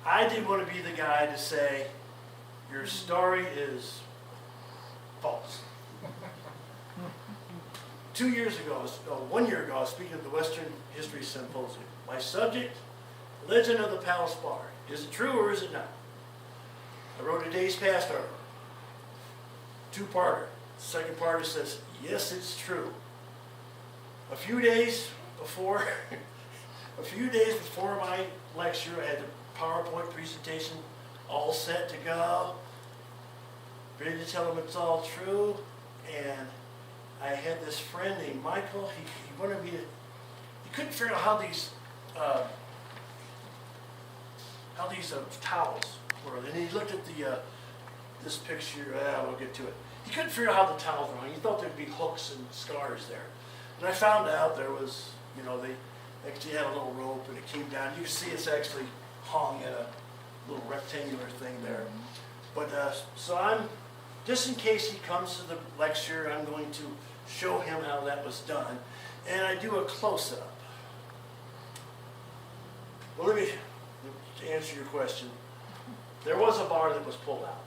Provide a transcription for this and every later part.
I didn't want to be the guy to say, your story is false. 2 years ago, 1 year ago, I was speaking at the Western History Symposium. My subject, Legend of the Palace Bar. Is it true or is it not? I wrote a Days Past article. Two-parter. The second part says, yes, it's true. A few days before my lecture, I had the PowerPoint presentation all set to go, ready to tell them it's all true, and I had this friend named Michael. He wanted me to, he couldn't figure out how these towels were. And he looked at the this picture. We'll get to it. He couldn't figure out how the towels were. He thought there'd be hooks and scars there. And I found out there was, they actually had a little rope and it came down. You can see it's actually hung at a little rectangular thing there. But so just in case he comes to the lecture, I'm going to show him how that was done. And I do a close-up. Well, to answer your question, there was a bar that was pulled out.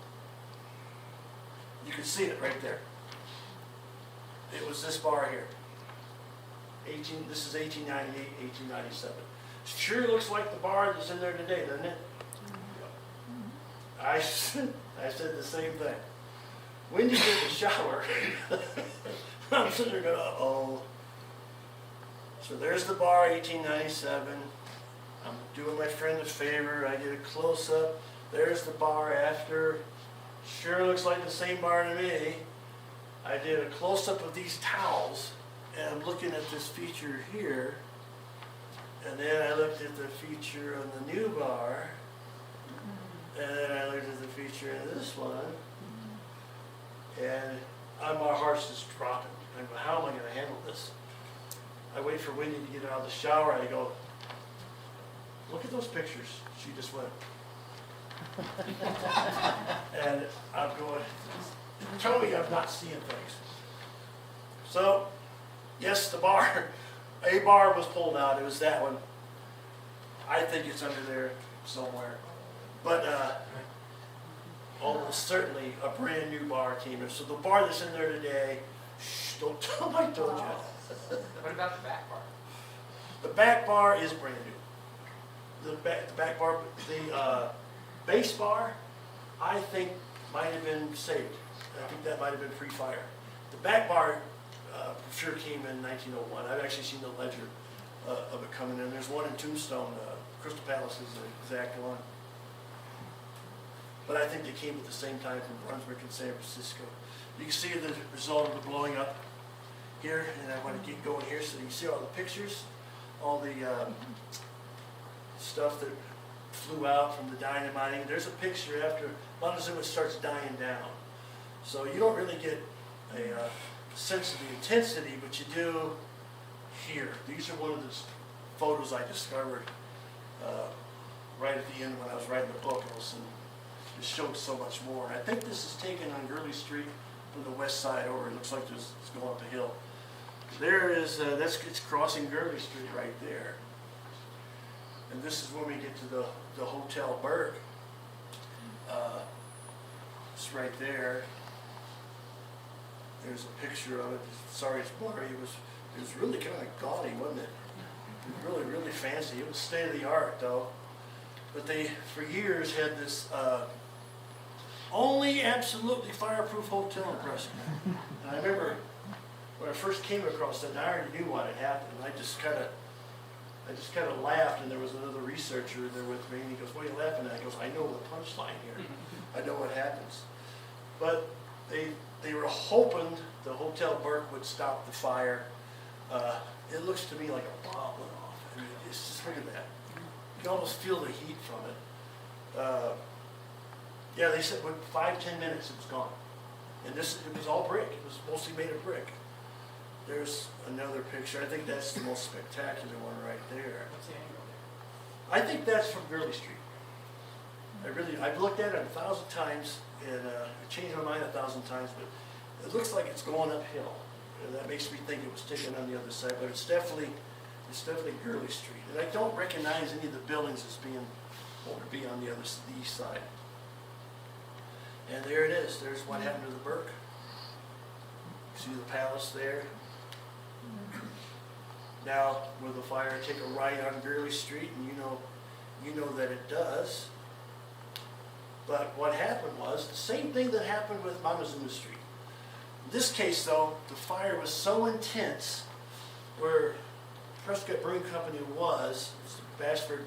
You can see it right there. It was this bar here. This is 1898, 1897. Sure looks like the bar that's in there today, doesn't it? I said the same thing. Wendy did the shower. I'm sitting there going, uh-oh. So there's the bar, 1897. I'm doing my friend a favor. I get a close-up. There's the bar after. Sure looks like the same bar to me. I did a close-up of these towels, and I'm looking at this feature here. And then I looked at the feature on the new bar. And then I looked at the feature in this one. And my heart's just dropping. I go, how am I going to handle this? I wait for Wendy to get out of the shower. I go, look at those pictures. She just went. And I'm going, tell me I'm not seeing things. So, yes, a bar was pulled out. It was that one. I think it's under there somewhere. But almost certainly a brand new bar came in. So the bar that's in there today, shh, don't tell them I told you. What about the back bar? The back bar is brand new. The back bar, the base bar, I think might have been saved. I think that might have been pre-fire. The back bar for sure came in 1901. I've actually seen the ledger of it coming in. There's one in Tombstone. Crystal Palace is the exact one. But I think they came at the same time from Brunswick and San Francisco. You can see the result of the blowing up here, and I want to keep going here so you can see all the pictures, all the stuff that flew out from the dynamiting. There's a picture after Montezuma starts dying down. So you don't really get a sense of the intensity, but you do here. These are one of the photos I discovered right at the end when I was writing the book. It showed so much more. I think this is taken on Gurley Street from the west side over. It looks like it's going up the hill. There is, it's crossing Gurley Street right there. And this is when we get to the Hotel Burke. It's right there. There's a picture of it. Sorry it's blurry. It was really kind of gaudy, wasn't it? It was really, really fancy. It was state of the art though. But they, for years, had this only absolutely fireproof hotel impression. And I remember when I first came across that, and I already knew what had happened. And I just kind of laughed, and there was another researcher there with me, and he goes, "What are you laughing at?" I goes, "I know the punchline here. I know what happens." But they were hoping the Hotel Burke would stop the fire. It looks to me like a bomb went off. I mean, it's just, look at that. You can almost feel the heat from it. Yeah, they said with 5-10 minutes it was gone. And it was all brick. It was mostly made of brick. There's another picture. I think that's the most spectacular one right there. What's the angle there? I think that's from Gurley Street. I've looked at it 1,000 times, and I changed my mind 1,000 times, but it looks like it's going uphill. And that makes me think it was taken on the other side, but it's definitely Gurley Street. And I don't recognize any of the buildings as being what would be on the east side. And there it is. There's what happened to the Burke. See the palace there? Now, will the fire take a right on Gurley Street? And you know that it does. But what happened was the same thing that happened with Montezuma Street. In this case, though, the fire was so intense where Prescott Brewing Company was the Bashford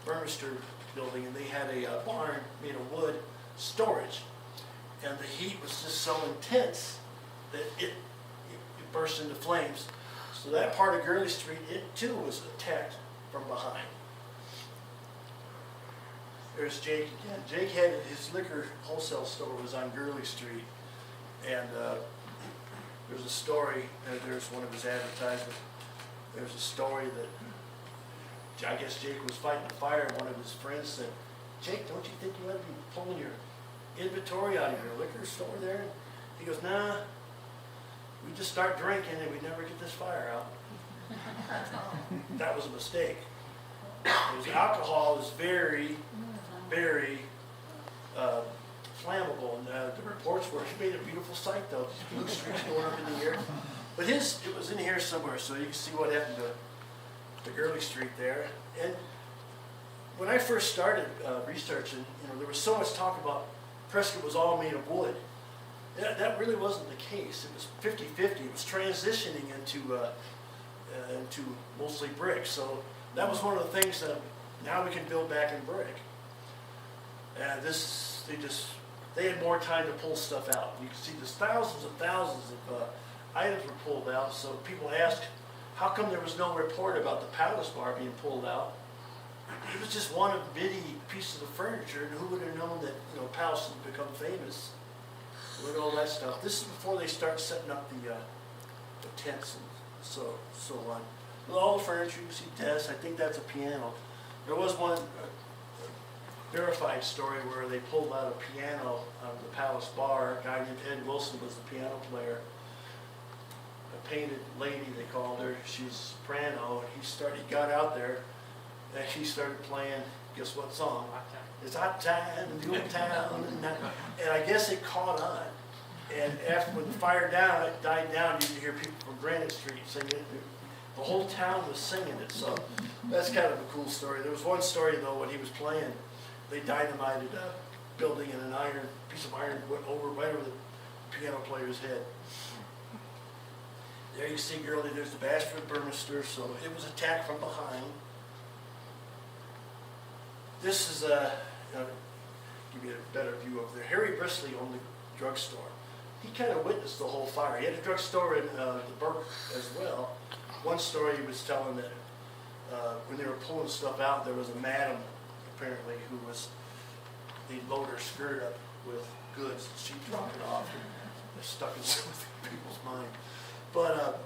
Burmester building, and they had a barn made of wood storage. And the heat was just so intense that it burst into flames. So that part of Gurley Street, it too was attacked from behind. There's Jake again. Jake had his liquor wholesale store was on Gurley Street, and there's a story. There's one of his advertisements. There's a story that I guess Jake was fighting a fire, and one of his friends said, "Jake, don't you think you ought to be pulling your inventory out of your liquor store there?" He goes, "Nah, we just start drinking and we never get this fire out." That was a mistake. Because alcohol is very, very flammable, and the reports were he made a beautiful sight though. These blue streaks going up in the air. But it was in here somewhere, so you can see what happened to Gurley Street there. And when I first started researching, there was so much talk about Prescott was all made of wood. That really wasn't the case. It was 50-50. It was transitioning into mostly brick. So that was one of the things that now we can build back in brick. And they had more time to pull stuff out. You can see there's thousands and thousands of items were pulled out. So people asked, how come there was no report about the palace bar being pulled out? It was just one of many pieces of furniture, and who would have known that Palace had become famous with all that stuff. This is before they start setting up the tents and so on. With all the furniture, you can see desks. I think that's a piano. There was one verified story where they pulled out a piano out of the Palace bar. A guy named Ed Wilson was the piano player. A painted lady, they called her. She's soprano. He got out there, and he started playing. Guess what song? It's hot time in the old town. And I guess it caught on. And after when the fire died down, you could hear people from Granite Street singing it. The whole town was singing it. So that's kind of a cool story. There was one story though, when he was playing, they dynamited a building, and piece of iron went right over the piano player's head. There you see Gurley, there's the Bashford Burmester, so it was attacked from behind. This is give you a better view of there. Harry Brisley owned the drugstore. He kind of witnessed the whole fire. He had a drugstore in the Burke as well. One story he was telling that when they were pulling stuff out, there was a madam apparently they'd load her skirt up with goods, and she'd drop it off, and it stuck in some people's mind. But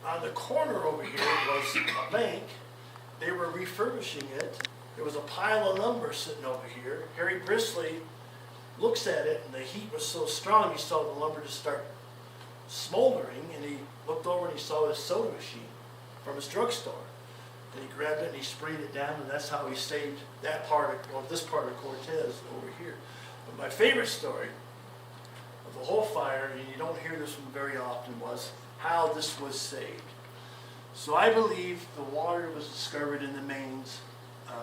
on the corner over here was a bank. They were refurbishing it. There was a pile of lumber sitting over here. Harry Brisley looks at it, and the heat was so strong, he saw the lumber just start smoldering, and he looked over and he saw his soda machine from his drugstore. And he grabbed it and he sprayed it down, and that's how he saved this part of Cortez over here. But my favorite story of the whole fire, and you don't hear this one very often, was how this was saved. So I believe the water was discovered in the mains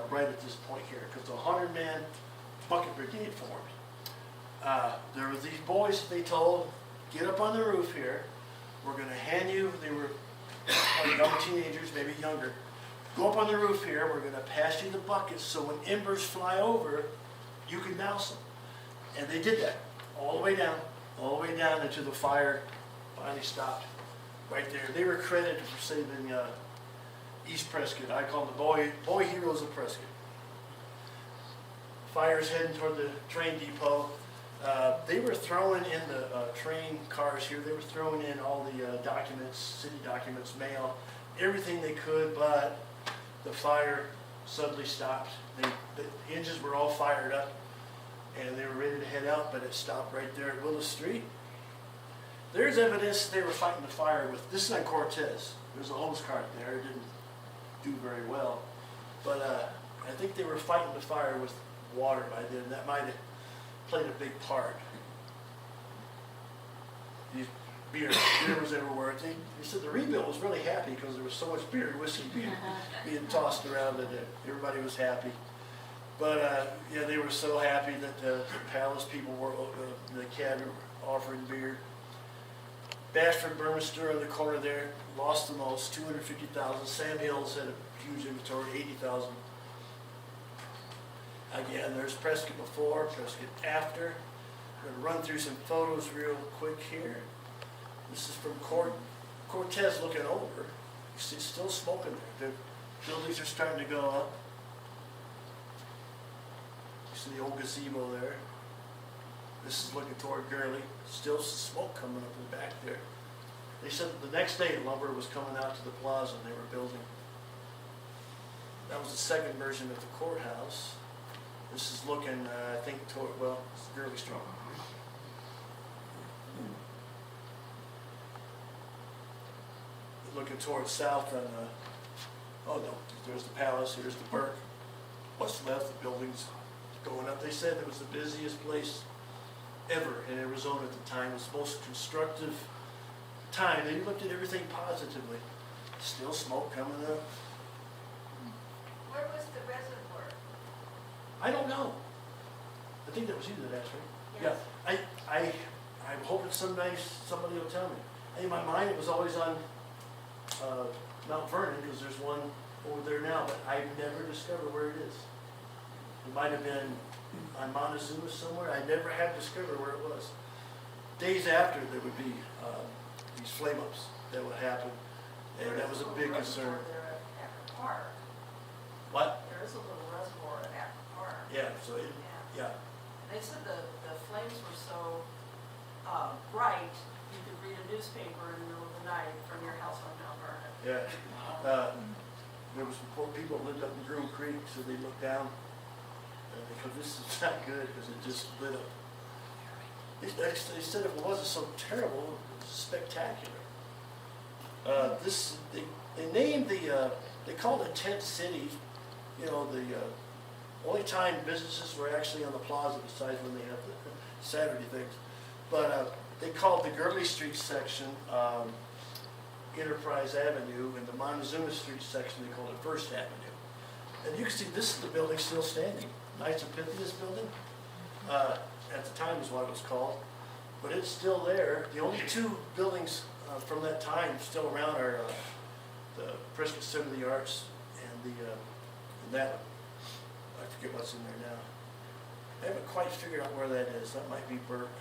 right at this point here, because the 100-man bucket brigade formed. There were these boys, they told, get up on the roof here. We're going to hand you, they were probably young teenagers, maybe younger. Go up on the roof here. We're going to pass you the buckets so when embers fly over, you can douse them. And they did that all the way down until the fire finally stopped right there. They were credited for saving East Prescott. I call them the boy heroes of Prescott. Fire's heading toward the train depot. They were throwing in the train cars here. They were throwing in all the documents, city documents, mail, everything they could, but the fire suddenly stopped. The engines were all fired up, and they were ready to head out, but it stopped right there at Willis Street. There's evidence they were fighting the fire with, this is on Cortez. There's a hose cart there. It didn't do very well. But I think they were fighting the fire with water by then. That might have played a big part. These beer was everywhere. They said the rebuild was really happy because there was so much beer, whiskey being tossed around that everybody was happy. But yeah, they were so happy that the palace people were, the cabinet offering beer. Bashford Burmester on the corner there lost the most, 250,000. Sam Hills had a huge inventory, 80,000. Again, there's Prescott before, Prescott after. I'm going to run through some photos real quick here. This is from Cortez looking over. You see, it's still smoking there. The buildings are starting to go up. You see the old gazebo there. This is looking toward Gurley. Still smoke coming up in the back there. They said the next day lumber was coming out to the plaza and they were building. That was the second version of the courthouse. This is looking, I think, toward, well, it's Gurley Street. Looking towards south on oh no, there's the palace, here's the Burke. What's left, the buildings going up. They said it was the busiest place ever in Arizona at the time. It was the most constructive time. They looked at everything positively. Still smoke coming up. Where was the reservoir? I don't know. I think that was you that asked, right? Yes. Yeah. I'm hoping someday somebody will tell me. In my mind, it was always on Mount Vernon, because there's one over there now, but I've never discovered where it is. It might have been on Montezuma somewhere. I never had discovered where it was. Days after, there would be these flame-ups that would happen, and that was a big concern. There at Acker Park. What? There is a little reservoir at Acker Park. Yeah, so it, yeah. They said the flames were so bright, you could read a newspaper in the middle of the night from your house on Mount Vernon. Yeah. There was some poor people that lived up in Groom Creek, so they looked down, because this is not good, because it just lit up. They said if it wasn't so terrible, it was spectacular. They named they called it Tent City, you know, the only time businesses were actually on the plaza besides when they have the Saturday things. But they called the Gurley Street section Enterprise Avenue, and the Montezuma Street section they called it First Avenue. And you can see this is the building still standing, Knights of Pythias building. At the time is what it was called, but it's still there. The only two buildings from that time still around are the Prescott Center of the Arts and that one. I forget what's in there now. I haven't quite figured out where that is. That might be Burke.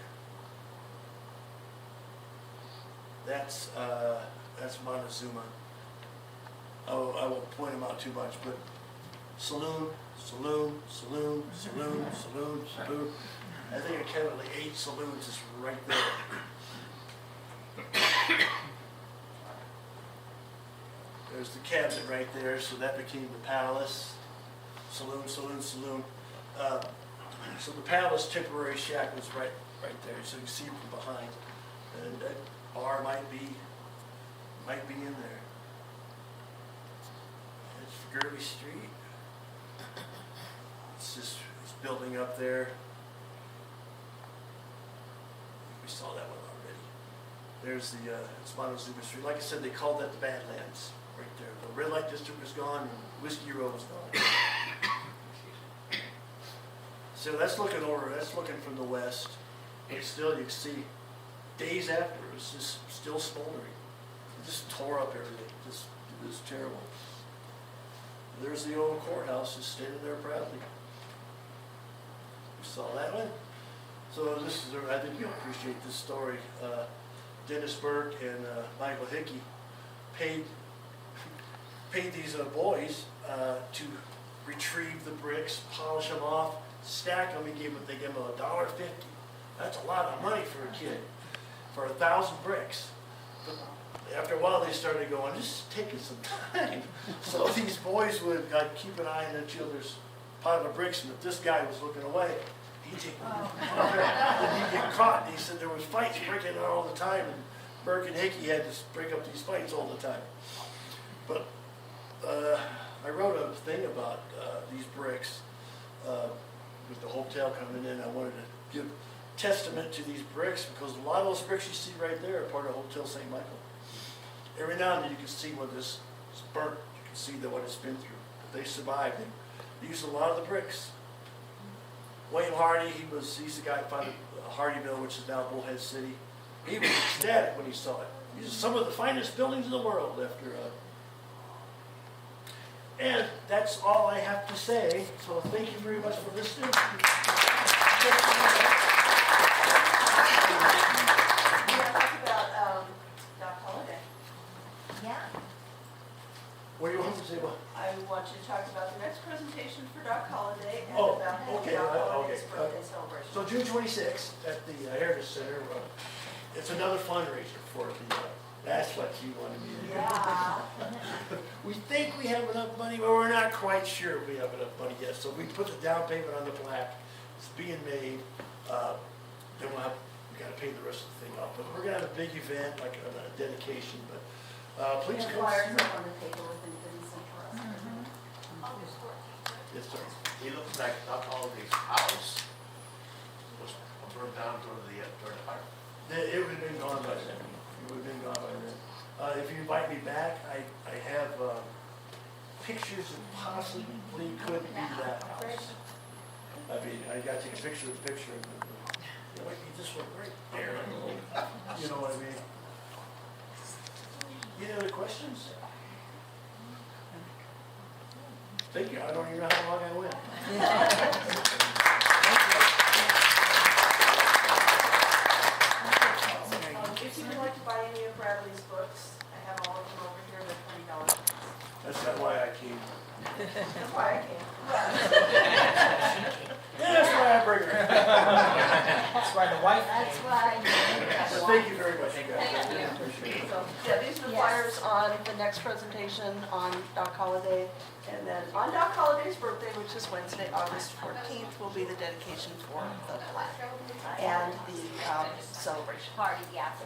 That's Montezuma. Oh, I won't point them out too much, but saloon. I think I counted like 8 saloons just right there. There's the cabinet right there, so that became the palace. Saloon. So the palace temporary shack was right there, so you can see it from behind. And that bar might be in there. It's Gurley Street. It's building up there. We saw that one already. There's it's Montezuma Street. Like I said, they called that the Badlands right there. The red light district was gone and Whiskey Row was gone. So that's looking from the west. But still, you can see days after, it was just still smoldering. It just tore up everything. It was terrible. There's the old courthouse just standing there proudly. You saw that one? So this is, I think you'll appreciate this story. Dennis Burke and Michael Hickey paid these boys to retrieve the bricks, polish them off, stack them. They gave them $1.50. That's a lot of money for a kid, for 1,000 bricks. But after a while, they started going, this is taking some time. So these boys would keep an eye on each other's pile of bricks, and if this guy was looking away, he'd take one. And he'd get caught. And he said there was fights breaking out all the time, and Burke and Hickey had to break up these fights all the time. But I wrote a thing about these bricks with the hotel coming in. I wanted to give testament to these bricks because a lot of those bricks you see right there are part of Hotel St. Michael. Every now and then you can see when this is burnt, you can see what it's been through. But they survived. They used a lot of the bricks. William Hardy, he's the guy who founded Hardyville, which is now Bullhead City. He was ecstatic when he saw it. These are some of the finest buildings in the world after. And that's all I have to say. So thank you very much for listening. We have talked about Doc Holliday. Yeah. What do you want to say about? I want you to talk about the next presentation for Doc Holliday and Oh, about okay, Doc Holliday's okay. birthday celebration. So June 26th at the Heritage Center, it's another fundraiser for the, that's what you wanted me to do. Yeah. We think we have enough money, but we're not quite sure if we have enough money yet. So we put the down payment on the plaque. It's being made. Then we got to pay the rest of the thing off. But we're gonna have a big event, like a dedication. But please The come. flyers are on the table within the center. Yes, sir. It looks like Doc Holliday's house was burned down during the fire. It would have been gone by then. It would have been gone by then. If you invite me back, I have pictures that possibly could be that house. I mean, I got to take a picture of the picture. And, it might be this one right there. You know what I mean? Any other questions? Thank you. I don't even know how long I went. If you would like to buy any of Bradley's books, I have all of them over here. They're $20. That's not why I came. That's why I came. Yeah, that's why I bring her. That's why the wife That's came. why. So thank you very much, you guys. Thank you. I appreciate it. So, yeah, these are the Yes. flyers on the next presentation on Doc Holliday. And then on Doc Holliday's birthday, which is Wednesday, August 14th, will be the dedication for the plaque and the celebration. Party after.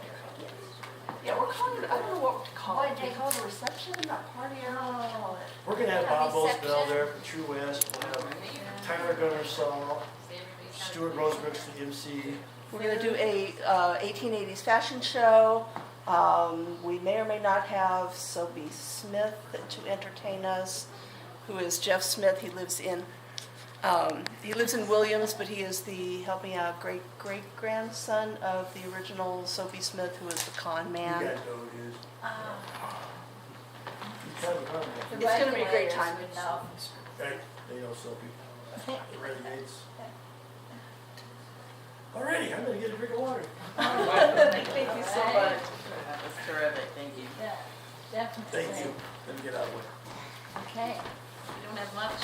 Yeah, we're calling it, I don't know what to call it. What Do we day? call it a reception, a party, I don't know what to call it. We're gonna have A Bob Bosbell reception. there from True West, we'll have Tyler Gunnersall, Stuart Rosebrooks, the MC. We're gonna do a 1880s fashion show. We may or may not have Sophie Smith to entertain us, who is Jeff Smith. He lives in Williams, but he is the, help me out, great-great-grandson of the original Sophie Smith, who is the con You man. guys know who it is. You kind of know. It's gonna be a great time. Right, they know Sophie. The Renegades. Alrighty, I'm gonna get a drink of water. Thank you so much. That was terrific, thank you. Yeah, definitely. Thank you. Let me get out of the way. Okay. We don't have much,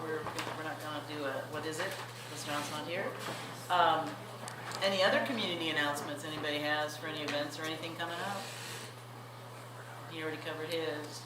we're not gonna do what is it? Because John's not here. Any other community announcements anybody has for any events or anything coming up? He already covered his.